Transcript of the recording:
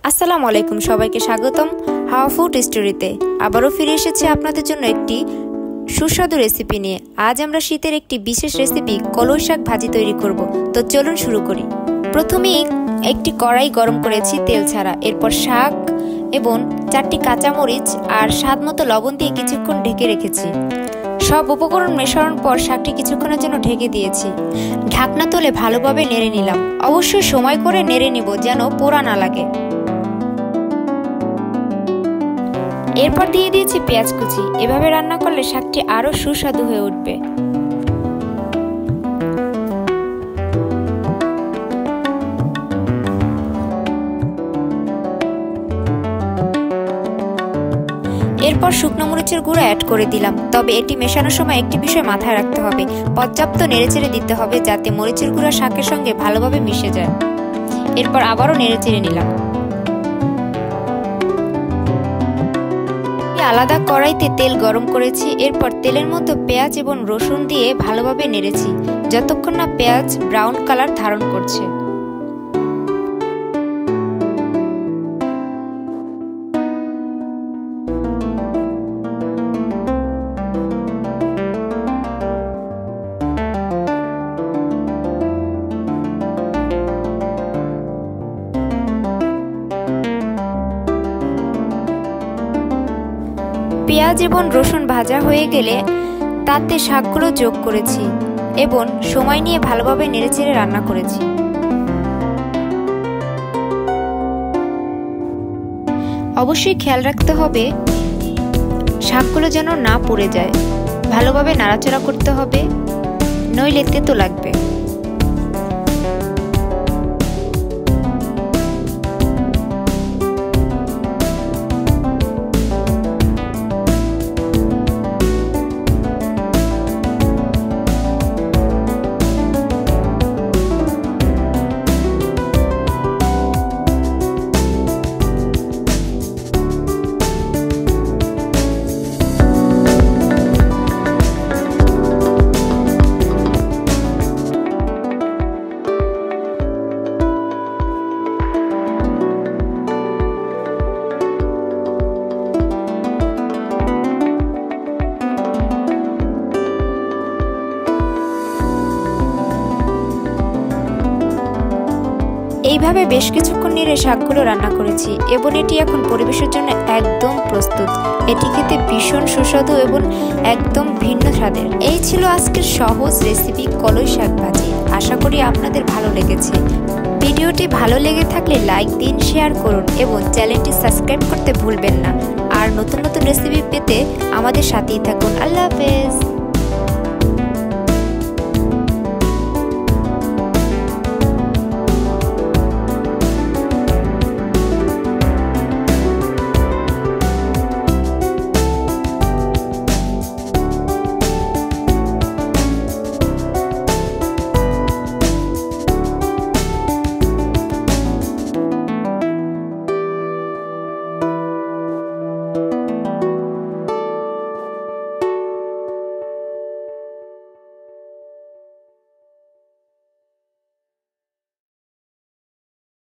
আসসালামু আলাইকুম, সবাইকে স্বাগতম হাওয়া ফুড স্টোরিতে। আবারও ফিরে এসেছি আপনাদের জন্য একটি সুস্বাদু রেসিপি নিয়ে। আজ আমরা শীতের একটি বিশেষ রেসিপি কলই শাক ভাজি তৈরি করব। তো চলুন শুরু করি। প্রথমেই একটি কড়াই গরম করেছি তেল ছাড়া, এরপর শাক এবং 4টি কাঁচামরিচ আর স্বাদ মতো লবণ দিয়ে কিছুক্ষণ ঢেকে রেখেছি। সব উপকরণ মেশানোর পর শাকটি কিছুক্ষণের জন্য ঢেকে দিয়েছি। ঢাকনা তুলে ভালোভাবে নেড়ে নিলাম। অবশ্যই সময় করে নেড়ে নিব যেন পোড়া না লাগে। এরপর দিয়ে দিয়েছি পেঁয়াজ কুচি। এভাবে রান্না করলে শাকটি আরো সুস্বাদু হয়ে উঠবে। এরপর শুকনো মরিচের গুঁড়ো অ্যাড করে দিলাম। তবে এটি মেশানোর সময় একটি বিষয় মাথায় রাখতে হবে, পর্যাপ্ত নেড়েচেড়ে দিতে হবে যাতে মরিচের গুঁড়া শাকের সঙ্গে ভালোভাবে মিশে যায়। এরপর আবারও নেড়েচেড়ে নিলাম। আলাদা কড়াইতে তেল গরম করেছি। এরপর তেলের মধ্যে পেঁয়াজ এবং রসুন দিয়ে ভালোভাবে নেড়েছি যতক্ষণ না পেঁয়াজ ব্রাউন কালার ধারণ করছে। পেঁয়াজ এবং রসুন ভাজা হয়ে গেলে তাতে শাকগুলো যোগ করেছি এবং সময় নিয়ে ভালোভাবে নেড়েচেড়ে রান্না করেছি। অবশ্যই খেয়াল রাখতে হবে শাকগুলো যেন না পুড়ে যায়। ভালোভাবে নাড়াচাড়া করতে হবে, নইলে তেতো লাগবে। এইভাবে বেশ কিছুক্ষণ নেড়ে শাকগুলো রান্না করেছি এবং এটি এখন পরিবেশের জন্য একদম প্রস্তুত। এটি খেতে ভীষণ সুস্বাদু এবং একদম ভিন্ন স্বাদের। এই ছিল আজকের সহজ রেসিপি কলই শাক ভাজি। আশা করি আপনাদের ভালো লেগেছে। ভিডিওটি ভালো লেগে থাকলে লাইক দিন, শেয়ার করুন এবং চ্যানেলটি সাবস্ক্রাইব করতে ভুলবেন না। আর নতুন নতুন রেসিপি পেতে আমাদের সাথেই থাকুন। আল্লাহ হাফেজ।